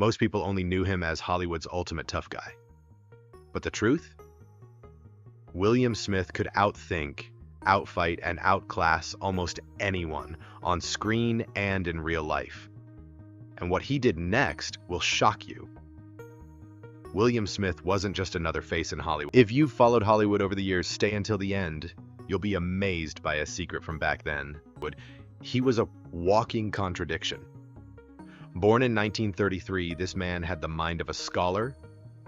Most people only knew him as Hollywood's ultimate tough guy. But the truth? William Smith could outthink, outfight, and outclass almost anyone on screen and in real life. And what he did next will shock you. William Smith wasn't just another face in Hollywood. If you've followed Hollywood over the years, stay until the end. You'll be amazed by a secret from back then. He was a walking contradiction. Born in 1933, this man had the mind of a scholar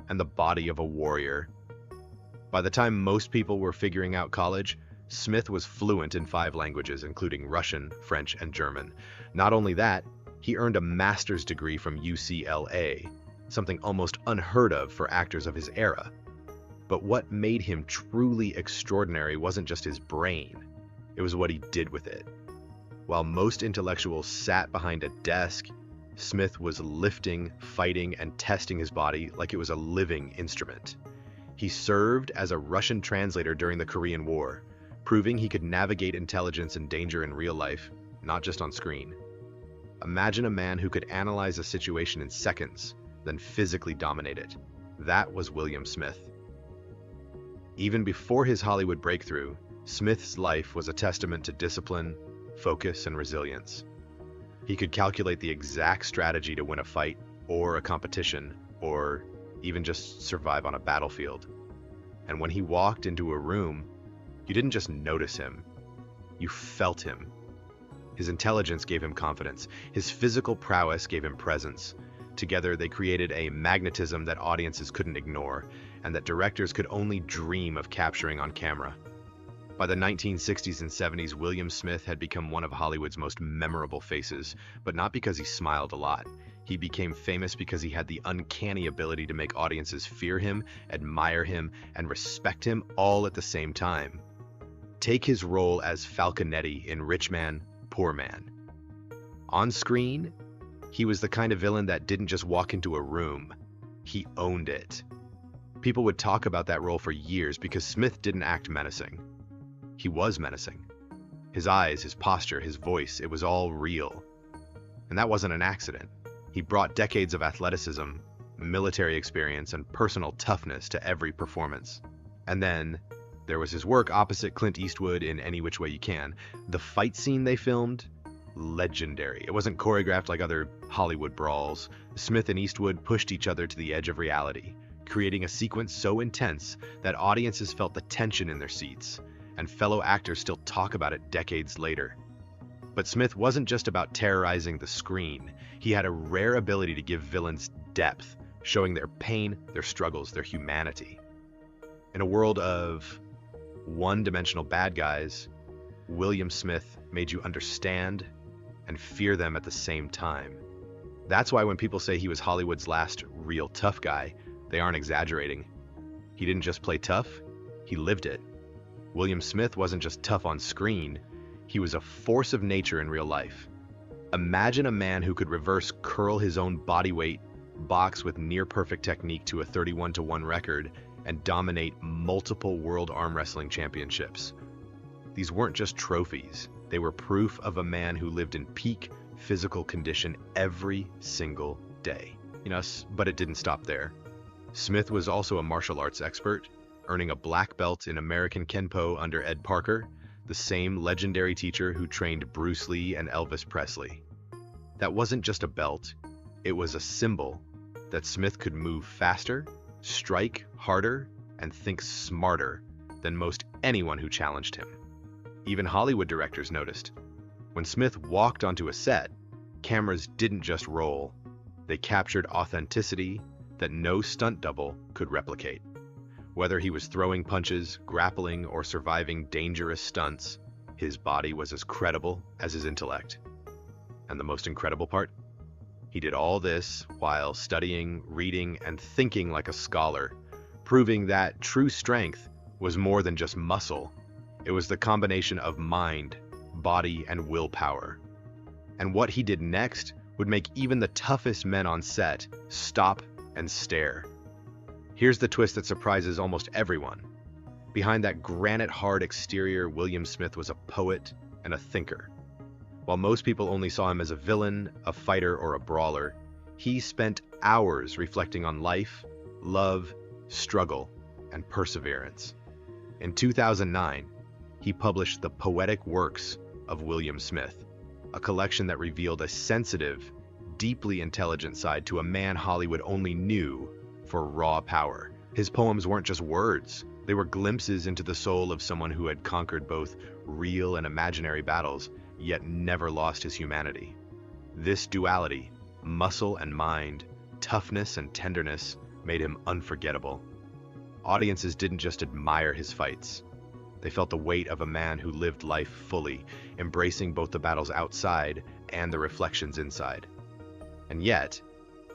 and the body of a warrior. By the time most people were figuring out college, Smith was fluent in 5 languages, including Russian, French, and German. Not only that, he earned a master's degree from UCLA, something almost unheard of for actors of his era. But what made him truly extraordinary wasn't just his brain, it was what he did with it. While most intellectuals sat behind a desk, Smith was lifting, fighting, and testing his body like it was a living instrument. He served as a Russian translator during the Korean War, proving he could navigate intelligence and danger in real life, not just on screen. Imagine a man who could analyze a situation in seconds, then physically dominate it. That was William Smith. Even before his Hollywood breakthrough, Smith's life was a testament to discipline, focus, and resilience. He could calculate the exact strategy to win a fight, or a competition, or even just survive on a battlefield. And when he walked into a room, you didn't just notice him, you felt him. His intelligence gave him confidence. His physical prowess gave him presence. Together, they created a magnetism that audiences couldn't ignore, and that directors could only dream of capturing on camera. By the 1960s and 70s, William Smith had become one of Hollywood's most memorable faces, but not because he smiled a lot. He became famous because he had the uncanny ability to make audiences fear him, admire him, and respect him all at the same time. Take his role as Falconetti in Rich Man, Poor Man. On screen, he was the kind of villain that didn't just walk into a room, he owned it. People would talk about that role for years because Smith didn't act menacing. He was menacing. His eyes, his posture, his voice, it was all real. And that wasn't an accident. He brought decades of athleticism, military experience, and personal toughness to every performance. And then there was his work opposite Clint Eastwood in Any Which Way You Can. The fight scene they filmed, legendary. It wasn't choreographed like other Hollywood brawls. Smith and Eastwood pushed each other to the edge of reality, creating a sequence so intense that audiences felt the tension in their seats, and fellow actors still talk about it decades later. But Smith wasn't just about terrorizing the screen. He had a rare ability to give villains depth, showing their pain, their struggles, their humanity. In a world of one-dimensional bad guys, William Smith made you understand and fear them at the same time. That's why when people say he was Hollywood's last real tough guy, they aren't exaggerating. He didn't just play tough, he lived it. William Smith wasn't just tough on screen, he was a force of nature in real life. Imagine a man who could reverse curl his own body weight, box with near-perfect technique to a 31-1 record, and dominate multiple world arm wrestling championships. These weren't just trophies, they were proof of a man who lived in peak physical condition every single day. But it didn't stop there. Smith was also a martial arts expert, earning a black belt in American Kenpo under Ed Parker, the same legendary teacher who trained Bruce Lee and Elvis Presley. That wasn't just a belt, it was a symbol that Smith could move faster, strike harder, and think smarter than most anyone who challenged him. Even Hollywood directors noticed. When Smith walked onto a set, cameras didn't just roll, they captured authenticity that no stunt double could replicate. Whether he was throwing punches, grappling, or surviving dangerous stunts, his body was as credible as his intellect. And the most incredible part? He did all this while studying, reading, and thinking like a scholar, proving that true strength was more than just muscle. It was the combination of mind, body, and willpower. And what he did next would make even the toughest men on set stop and stare. Here's the twist that surprises almost everyone. Behind that granite-hard exterior, William Smith was a poet and a thinker. While most people only saw him as a villain, a fighter, or a brawler, He spent hours reflecting on life, love, struggle, and perseverance. In 2009, he published The Poetic Works of William Smith, a collection that revealed a sensitive, deeply intelligent side to a man Hollywood only knew for raw power. His poems weren't just words, they were glimpses into the soul of someone who had conquered both real and imaginary battles, yet never lost his humanity. This duality, muscle and mind, toughness and tenderness, made him unforgettable. Audiences didn't just admire his fights. They felt the weight of a man who lived life fully, embracing both the battles outside and the reflections inside. And yet,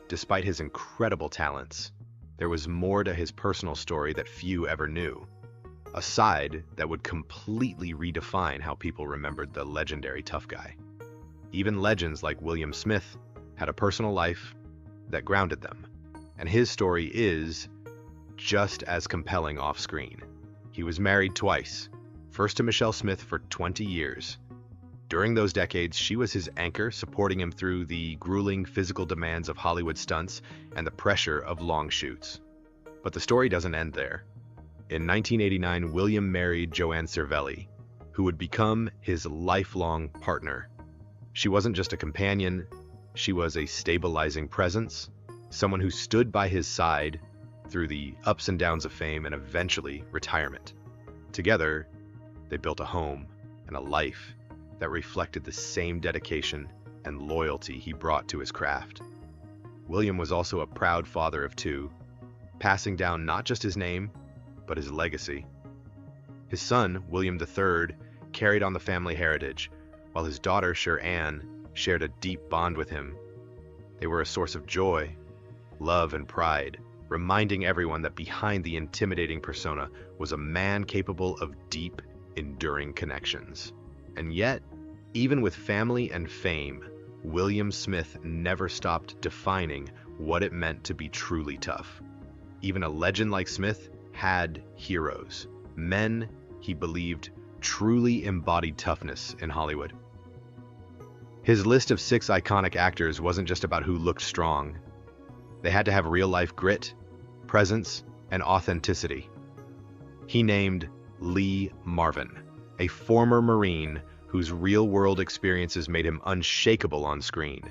despite his incredible talents, there was more to his personal story that few ever knew. A side that would completely redefine how people remembered the legendary tough guy. Even legends like William Smith had a personal life that grounded them, and his story is just as compelling off-screen. He was married twice, first to Michelle Smith for 20 years. During those decades, she was his anchor, supporting him through the grueling physical demands of Hollywood stunts and the pressure of long shoots. But the story doesn't end there. In 1989, William married Joanne Cervelli, who would become his lifelong partner. She wasn't just a companion, she was a stabilizing presence, someone who stood by his side through the ups and downs of fame and eventually retirement. Together, they built a home and a life that reflected the same dedication and loyalty he brought to his craft. William was also a proud father of two, passing down not just his name, but his legacy. His son, William III, carried on the family heritage, while his daughter, Sher-Ann, shared a deep bond with him. They were a source of joy, love, and pride, reminding everyone that behind the intimidating persona was a man capable of deep, enduring connections. And yet, even with family and fame, William Smith never stopped defining what it meant to be truly tough. Even a legend like Smith had heroes, men he believed truly embodied toughness in Hollywood. His list of 6 iconic actors wasn't just about who looked strong. They had to have real-life grit, presence, and authenticity. He named Lee Marvin, a former Marine whose real-world experiences made him unshakable on screen.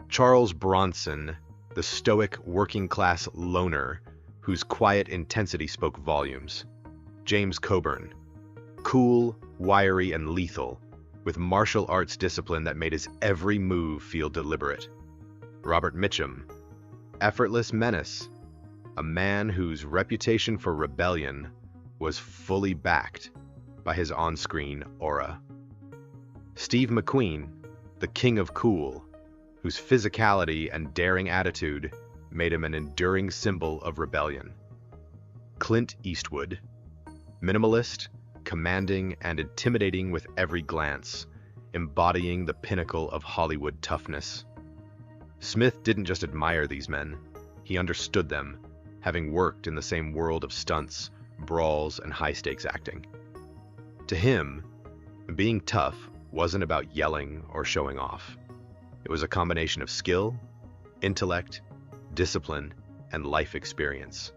Charles Bronson, the stoic working-class loner whose quiet intensity spoke volumes. James Coburn, cool, wiry, and lethal, with martial arts discipline that made his every move feel deliberate. Robert Mitchum, effortless menace, a man whose reputation for rebellion was fully backed by his on-screen aura. Steve McQueen, the king of cool, whose physicality and daring attitude made him an enduring symbol of rebellion. Clint Eastwood, minimalist, commanding, and intimidating with every glance, embodying the pinnacle of Hollywood toughness. Smith didn't just admire these men, he understood them, having worked in the same world of stunts, brawls, and high-stakes acting. To him, being tough wasn't about yelling or showing off. It was a combination of skill, intellect, discipline, and life experience.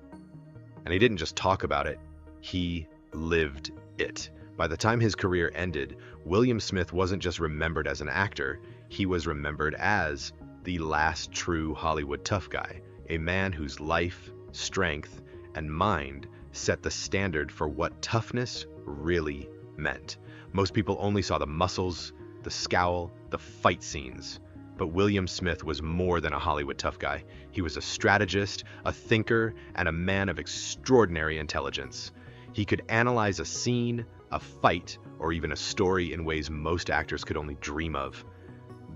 And he didn't just talk about it, he lived it. By the time his career ended, William Smith wasn't just remembered as an actor, he was remembered as the last true Hollywood tough guy, a man whose life, strength, and mind set the standard for what toughness really meant. Most people only saw the muscles, the scowl, the fight scenes. But William Smith was more than a Hollywood tough guy. He was a strategist, a thinker, and a man of extraordinary intelligence. He could analyze a scene, a fight, or even a story in ways most actors could only dream of.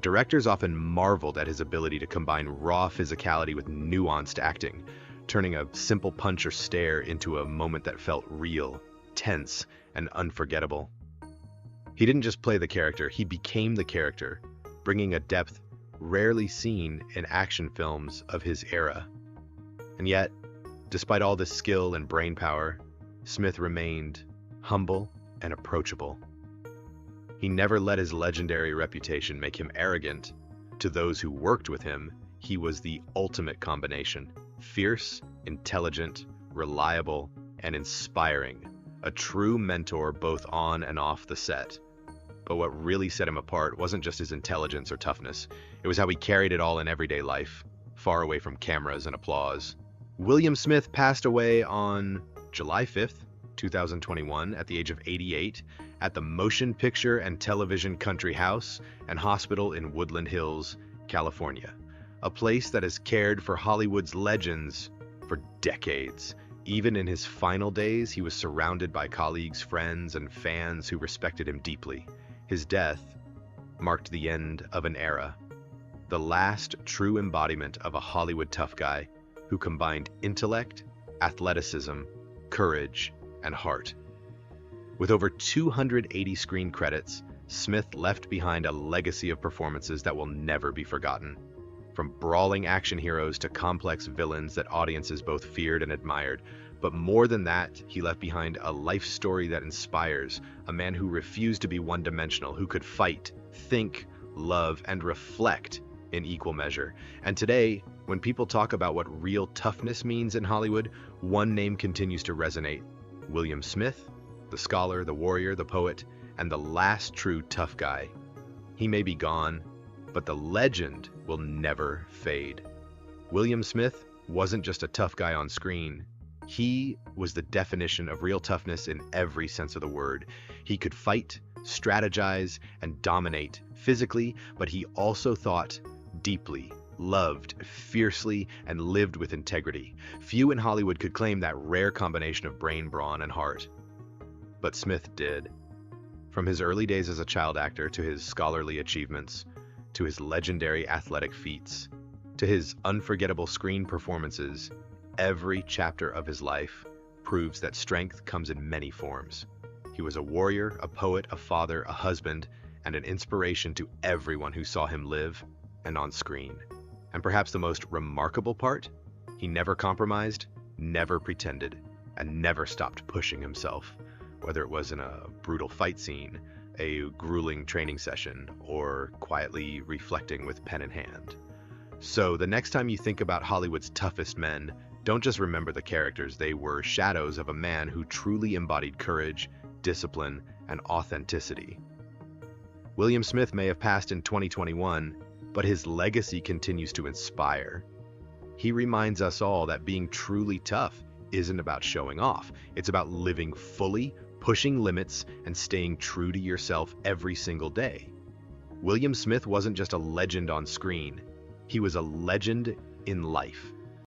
Directors often marveled at his ability to combine raw physicality with nuanced acting, turning a simple punch or stare into a moment that felt real, tense, and unforgettable. He didn't just play the character, he became the character, bringing a depth rarely seen in action films of his era. And yet, despite all this skill and brainpower, Smith remained humble and approachable. He never let his legendary reputation make him arrogant. To those who worked with him, He was the ultimate combination: fierce, intelligent, reliable, and inspiring. A true mentor both on and off the set. But what really set him apart wasn't just his intelligence or toughness. It was how he carried it all in everyday life, far away from cameras and applause. William Smith passed away on July 5th, 2021, at the age of 88, at the Motion Picture and Television Country House and Hospital in Woodland Hills, California. A place that has cared for Hollywood's legends for decades. Even in his final days, he was surrounded by colleagues, friends, and fans who respected him deeply. His death marked the end of an era, the last true embodiment of a Hollywood tough guy who combined intellect, athleticism, courage, and heart. With over 280 screen credits, Smith left behind a legacy of performances that will never be forgotten. From brawling action heroes to complex villains that audiences both feared and admired. But more than that, he left behind a life story that inspires, a man who refused to be one-dimensional, who could fight, think, love, and reflect in equal measure. And today, when people talk about what real toughness means in Hollywood, one name continues to resonate: William Smith, the scholar, the warrior, the poet, and the last true tough guy. He may be gone, but the legend will never fade. William Smith wasn't just a tough guy on screen. He was the definition of real toughness in every sense of the word. He could fight, strategize, and dominate physically, but he also thought deeply, loved fiercely, and lived with integrity. Few in Hollywood could claim that rare combination of brain, brawn, and heart. But Smith did. From his early days as a child actor to his scholarly achievements, to his legendary athletic feats, to his unforgettable screen performances, every chapter of his life proves that strength comes in many forms. He was a warrior, a poet, a father, a husband, and an inspiration to everyone who saw him live and on screen. And perhaps the most remarkable part, he never compromised, never pretended, and never stopped pushing himself, whether it was in a brutal fight scene, a grueling training session, or quietly reflecting with pen in hand. So the next time you think about Hollywood's toughest men, don't just remember the characters. They were shadows of a man who truly embodied courage, discipline, and authenticity. William Smith may have passed in 2021, but his legacy continues to inspire. He reminds us all that being truly tough isn't about showing off. It's about living fully, pushing limits, and staying true to yourself every single day. William Smith wasn't just a legend on screen. He was a legend in life.